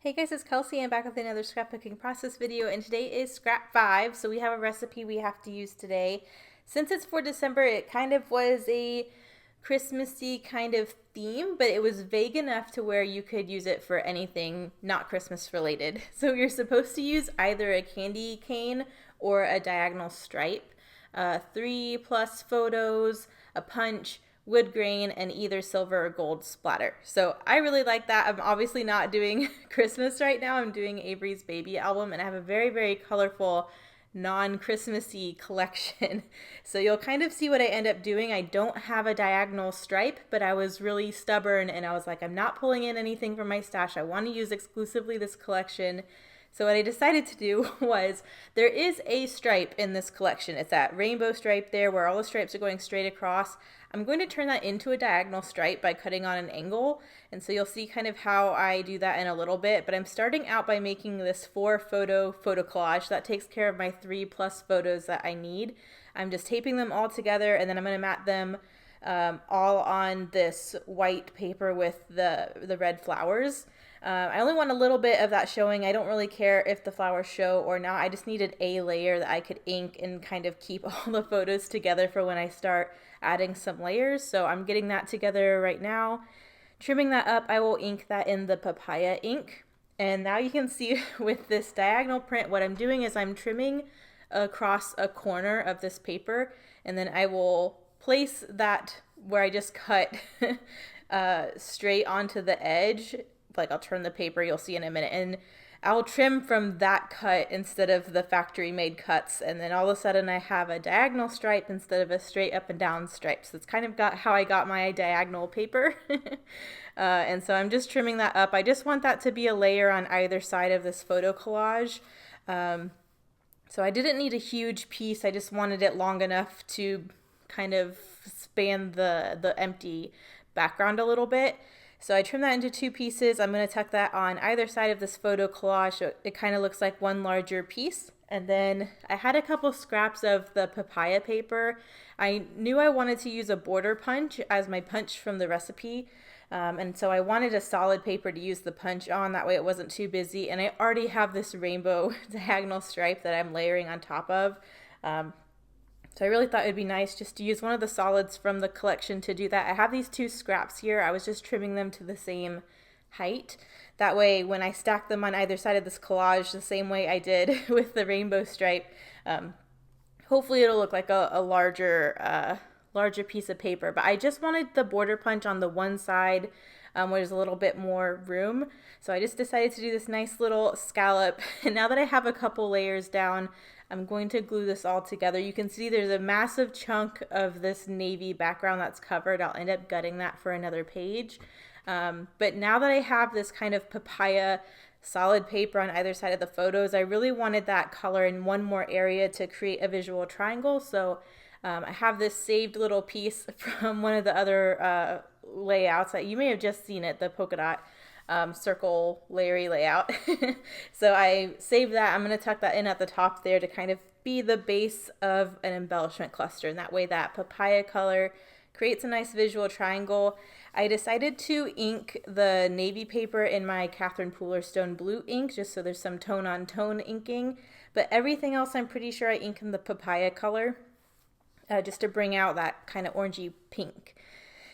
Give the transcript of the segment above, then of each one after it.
Hey guys, it's Kelsey. I'm back with another scrapbooking process video, and today is scrap 5. So we have a recipe we have to use today. Since it's for December, it kind of was a Christmassy kind of theme, but it was vague enough to where you could use it for anything not Christmas related. So you're supposed to use either a candy cane or a diagonal stripe, 3+ photos, a punch, wood grain, and either silver or gold splatter. So I really like that. I'm obviously not doing Christmas right now. I'm doing Avery's baby album, and I have a very, very colorful non-Christmassy collection. So you'll kind of see what I end up doing. I don't have a diagonal stripe, but I was really stubborn and I was like, I'm not pulling in anything from my stash. I want to use exclusively this collection. So what I decided to do was, there is a stripe in this collection. It's that rainbow stripe there where all the stripes are going straight across. I'm going to turn that into a diagonal stripe by cutting on an angle. And so you'll see kind of how I do that in a little bit. But I'm starting out by making this 4-photo collage. That takes care of my 3+ photos that I need. I'm just taping them all together, and then I'm going to mat them all on this white paper with the red flowers. I only want a little bit of that showing. I don't really care if the flowers show or not. I just needed a layer that I could ink and kind of keep all the photos together for when I start adding some layers. So I'm getting that together right now. Trimming that up, I will ink that in the papaya ink. And now you can see with this diagonal print, what I'm doing is I'm trimming across a corner of this paper, and then I will place that where I just cut straight onto the edge. Like, I'll turn the paper, you'll see in a minute, and I'll trim from that cut instead of the factory made cuts, and then all of a sudden I have a diagonal stripe instead of a straight up and down stripe. So it's kind of how I got my diagonal paper. And so I'm just trimming that up. I just want that to be a layer on either side of this photo collage. So I didn't need a huge piece. I just wanted it long enough to kind of span the empty background a little bit. So I trimmed that into 2 pieces. I'm going to tuck that on either side of this photo collage so it kind of looks like one larger piece. And then I had a couple scraps of the papaya paper. I knew I wanted to use a border punch as my punch from the recipe. And so I wanted a solid paper to use the punch on. That way it wasn't too busy. And I already have this rainbow diagonal stripe that I'm layering on top of. So I really thought it'd be nice just to use one of the solids from the collection to do that. I have these 2 scraps here. I was just trimming them to the same height. That way, when I stack them on either side of this collage the same way I did with the rainbow stripe, hopefully it'll look like a larger piece of paper. But I just wanted the border punch on the one side where there's a little bit more room. So I just decided to do this nice little scallop. And now that I have a couple layers down, I'm going to glue this all together. You can see there's a massive chunk of this navy background that's covered. I'll end up gutting that for another page. But now that I have this kind of papaya solid paper on either side of the photos, I really wanted that color in one more area to create a visual triangle. So I have this saved little piece from one of the other layouts that you may have just seen it, the polka dot circle Larry layout. So I saved that. I'm going to tuck that in at the top there to kind of be the base of an embellishment cluster, and that way that papaya color creates a nice visual triangle. I decided to ink the navy paper in my Catherine Pooler Stone Blue ink just so there's some tone on tone inking, but everything else I'm pretty sure I ink in the papaya color just to bring out that kind of orangey pink.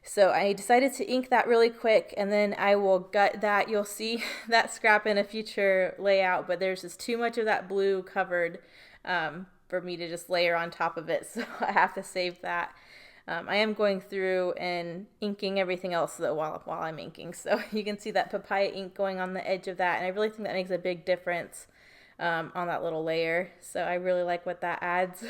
So I decided to ink that really quick, and then I will gut that. You'll see that scrap in a future layout, but there's just too much of that blue covered for me to just layer on top of it, so I have to save that. I am going through and inking everything else though while I'm inking, so you can see that papaya ink going on the edge of that, and I really think that makes a big difference on that little layer, so I really like what that adds.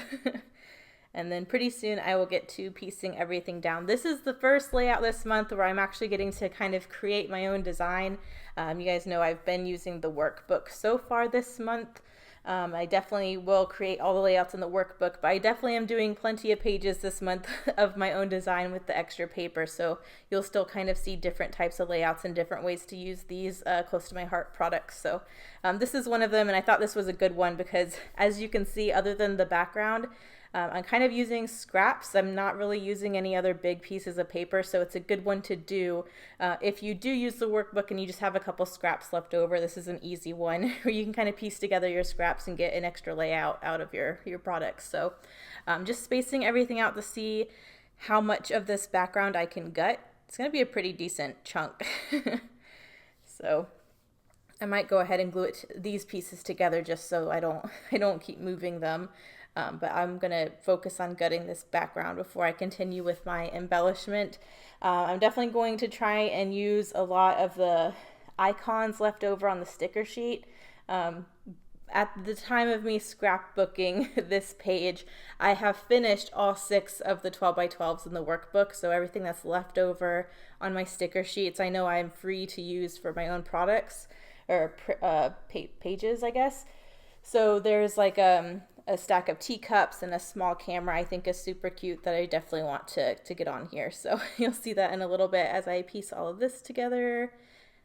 And then pretty soon I will get to piecing everything down. This is the first layout this month where I'm actually getting to kind of create my own design. You guys know I've been using the workbook so far this month. I definitely will create all the layouts in the workbook, but I definitely am doing plenty of pages this month of my own design with the extra paper, so you'll still kind of see different types of layouts and different ways to use these close to my heart products. So this is one of them, and I thought this was a good one because, as you can see, other than the background, I'm kind of using scraps. I'm not really using any other big pieces of paper, so it's a good one to do. If you do use the workbook and you just have a couple scraps left over, this is an easy one where you can kind of piece together your scraps and get an extra layout out of your products. So just spacing everything out to see how much of this background I can gut. It's going to be a pretty decent chunk. So I might go ahead and glue these pieces together just so I don't keep moving them. But I'm going to focus on gutting this background before I continue with my embellishment. I'm definitely going to try and use a lot of the icons left over on the sticker sheet. At the time of me scrapbooking this page, I have finished all 6 of the 12 by 12s in the workbook, so everything that's left over on my sticker sheets I know I'm free to use for my own products, or pages, I guess. So there's like a stack of teacups and a small camera I think is super cute that I definitely want to get on here. So you'll see that in a little bit as I piece all of this together.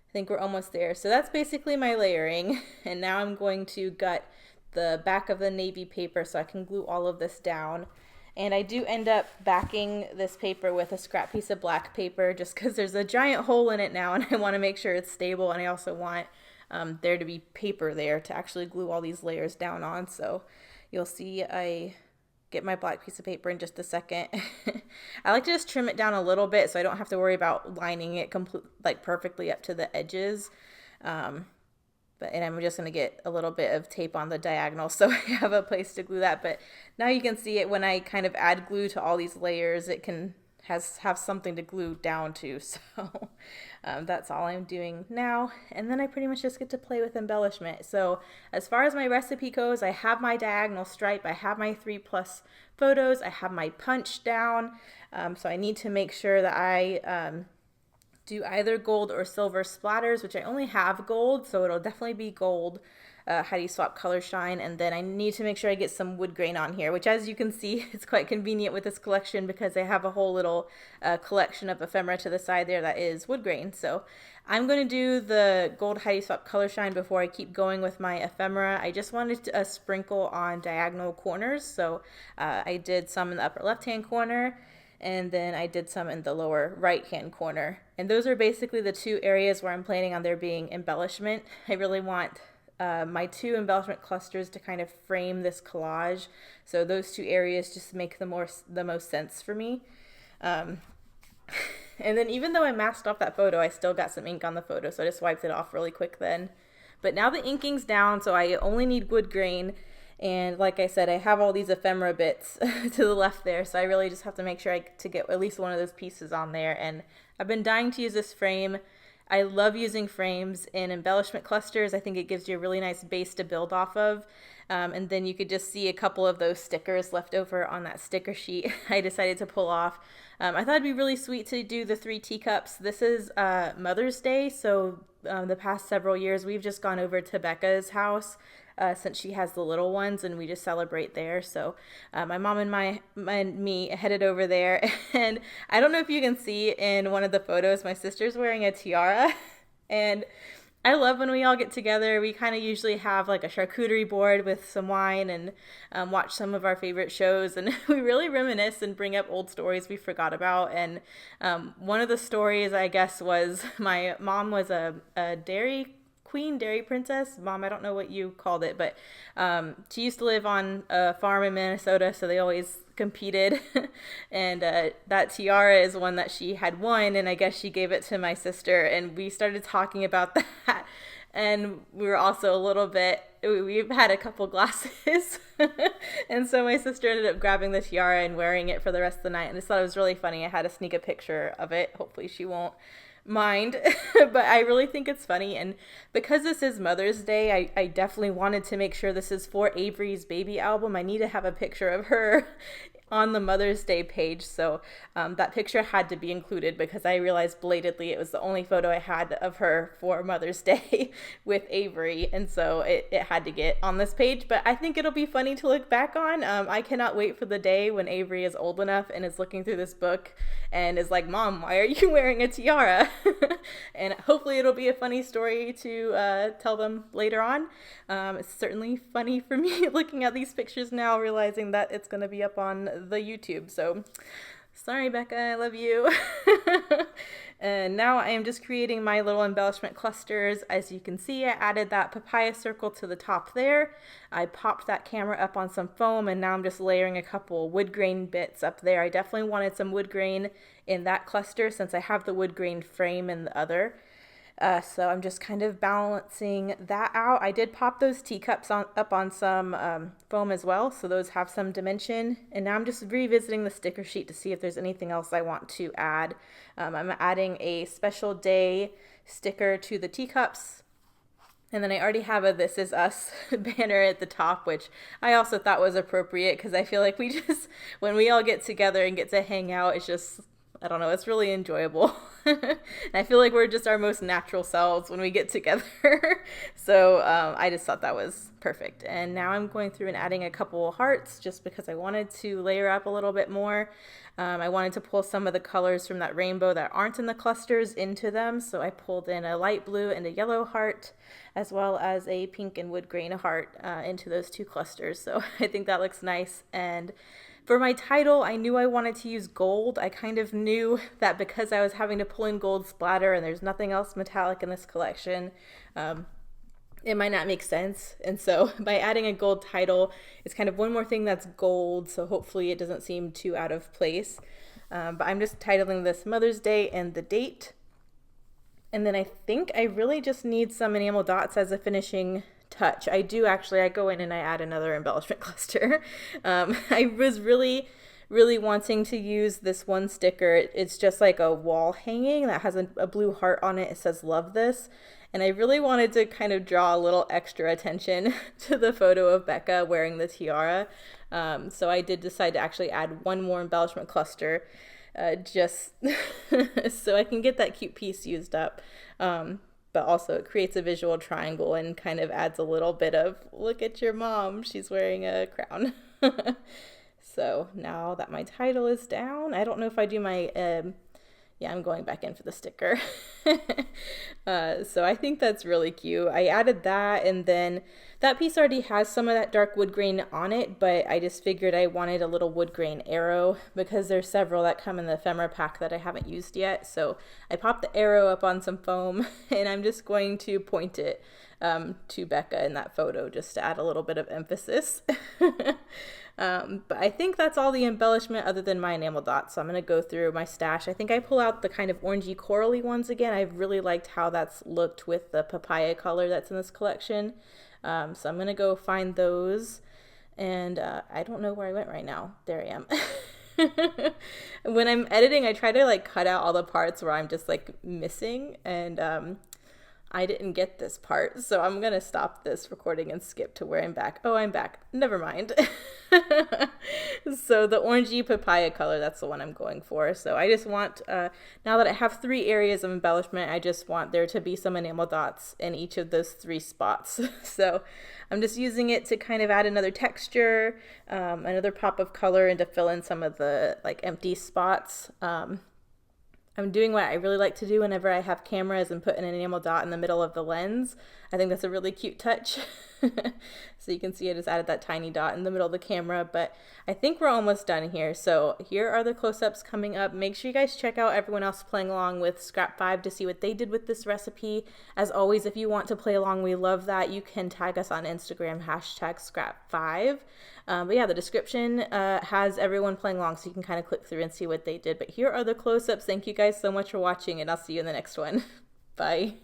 I think we're almost there. So that's basically my layering. And now I'm going to gut the back of the navy paper so I can glue all of this down. And I do end up backing this paper with a scrap piece of black paper just because there's a giant hole in it now and I want to make sure it's stable, and I also want there to be paper there to actually glue all these layers down on. So you'll see I get my black piece of paper in just a second. I like to just trim it down a little bit so I don't have to worry about lining it perfectly up to the edges. And I'm just going to get a little bit of tape on the diagonal so I have a place to glue that. But now you can see it when I kind of add glue to all these layers, it can have something to glue down to. So that's all I'm doing now. And then I pretty much just get to play with embellishment. So as far as my recipe goes, I have my diagonal stripe, I have my 3+ photos, I have my punch down. So I need to make sure that I do either gold or silver splatters, which I only have gold, so it'll definitely be gold. Heidi Swap Color Shine, and then I need to make sure I get some wood grain on here, which, as you can see, it's quite convenient with this collection because I have a whole little collection of ephemera to the side there that is wood grain. So I'm going to do the gold Heidi Swap Color Shine before I keep going with my ephemera. I just wanted to sprinkle on diagonal corners, so I did some in the upper left-hand corner, and then I did some in the lower right-hand corner. And those are basically the 2 areas where I'm planning on there being embellishment. I really want my 2 embellishment clusters to kind of frame this collage. So those 2 areas just make the most sense for me. And then even though I masked off that photo, I still got some ink on the photo, so I just wiped it off really quick then. But now the inking's down, so I only need wood grain. And like I said, I have all these ephemera bits to the left there, so I really just have to make sure to get at least one of those pieces on there. And I've been dying to use this frame. I love using frames in embellishment clusters. I think it gives you a really nice base to build off of. And then you could just see a couple of those stickers left over on that sticker sheet I decided to pull off. I thought it'd be really sweet to do the 3 teacups. This is Mother's Day, so the past several years we've just gone over to Becca's house since she has the little ones, and we just celebrate there. So my mom and me headed over there, and I don't know if you can see in one of the photos, my sister's wearing a tiara, and I love when we all get together. We kind of usually have like a charcuterie board with some wine and watch some of our favorite shows, and we really reminisce and bring up old stories we forgot about. And one of the stories, I guess, was my mom was a dairy princess. Mom, I don't know what you called it, but she used to live on a farm in Minnesota, so they always competed. And that tiara is one that she had won, and I guess she gave it to my sister, and we started talking about that. And we were also we've had a couple glasses. And so my sister ended up grabbing the tiara and wearing it for the rest of the night, and I just thought it was really funny. I had to sneak a picture of it. Hopefully she won't mind. But I really think it's funny, and because this is Mother's Day, I definitely wanted to make sure this is for Avery's baby album. I need to have a picture of her on the Mother's Day page, so that picture had to be included because I realized belatedly it was the only photo I had of her for Mother's Day with Avery, and so it had to get on this page. But I think it'll be funny to look back on. I cannot wait for the day when Avery is old enough and is looking through this book and is like, "Mom, why are you wearing a tiara?" And hopefully it'll be a funny story to tell them later on. It's certainly funny for me looking at these pictures now, realizing that it's going to be up on the YouTube. So sorry, Becca, I love you. And now I am just creating my little embellishment clusters. As you can see, I added that papaya circle to the top there. I popped that camera up on some foam, and now I'm just layering a couple wood grain bits up there. I definitely wanted some wood grain in that cluster since I have the wood grain frame in the other. So I'm just kind of balancing that out. I did pop those teacups up on some foam as well, so those have some dimension. And now I'm just revisiting the sticker sheet to see if there's anything else I want to add. I'm adding a special day sticker to the teacups. And then I already have a "This Is Us" banner at the top, which I also thought was appropriate because I feel like we just, when we all get together and get to hang out, it's just, I don't know, it's really enjoyable. And I feel like we're just our most natural selves when we get together. So I just thought that was perfect. And now I'm going through and adding a couple hearts just because I wanted to layer up a little bit more. I wanted to pull some of the colors from that rainbow that aren't in the clusters into them. So I pulled in a light blue and a yellow heart, as well as a pink and wood grain heart into those two clusters. So I think that looks nice. And for my title, I knew I wanted to use gold. I kind of knew that because I was having to pull in gold splatter and there's nothing else metallic in this collection, it might not make sense. And so by adding a gold title, it's kind of one more thing that's gold, so hopefully it doesn't seem too out of place. But I'm just titling this Mother's Day and the date. And then I think I really just need some enamel dots as a finishing touch. I go in and I add another embellishment cluster. I was really wanting to use this one sticker. It's just like a wall hanging that has a blue heart on it. It says "Love This." And I really wanted to kind of draw a little extra attention to the photo of Becca wearing the tiara. So I did decide to actually add one more embellishment cluster just so I can get that cute piece used up. But also it creates a visual triangle and kind of adds a little bit of, look at your mom, she's wearing a crown. So now that my title is down, I don't know if I do my, yeah, I'm going back in for the sticker. So I think that's really cute. I added that, and then that piece already has some of that dark wood grain on it, but I just figured I wanted a little wood grain arrow because there's several that come in the ephemera pack that I haven't used yet. So I popped the arrow up on some foam, and I'm just going to point it to Becca in that photo just to add a little bit of emphasis. But I think that's all the embellishment other than my enamel dots. So I'm going to go through my stash. I think I pull out the kind of orangey corally ones again. I've really liked how that's looked with the papaya color that's in this collection. So I'm going to go find those. And I don't know where I went right now. There I am. When I'm editing, I try to like cut out all the parts where I'm just like missing, and I didn't get this part, so I'm gonna stop this recording and skip to where I'm back. Oh, I'm back. Never mind. So the orangey papaya color, that's the one I'm going for. So I just want, now that I have 3 areas of embellishment, I just want there to be some enamel dots in each of those 3 spots. So I'm just using it to kind of add another texture, another pop of color, and to fill in some of the like empty spots. I'm doing what I really like to do whenever I have cameras and put an enamel dot in the middle of the lens. I think that's a really cute touch. So you can see I just added that tiny dot in the middle of the camera, but I think we're almost done here. So here are the close-ups coming up. Make sure you guys check out everyone else playing along with Scrap 5 to see what they did with this recipe. As always, if you want to play along, we love that. You can tag us on Instagram, #Scrap5. But yeah, the description has everyone playing along, so you can kind of click through and see what they did. But here are the close-ups. Thank you guys so much for watching, and I'll see you in the next one. Bye.